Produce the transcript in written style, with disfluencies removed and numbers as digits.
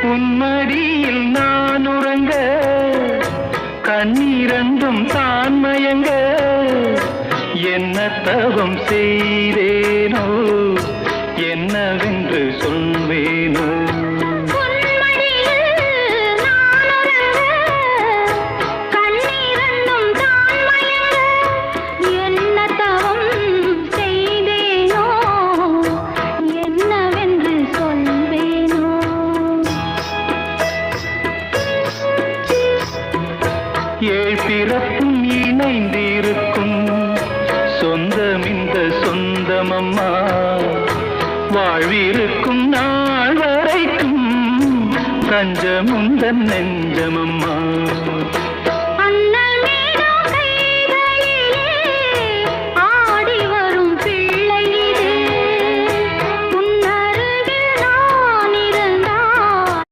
உன்மடியில் நான் உறங்க கண்ணீரண்டும் தான் மயங்க என்ன தவம் செய்தேனோ என்னவென்று சொல்வேனோ ஏழ் பிறப்பும் இணைந்திருக்கும் சொந்தம் இந்த சொந்தமம்மா வாழ்விருக்கும் நாள் வரைக்கும் தஞ்சமுந்தன் நெஞ்சமம்மா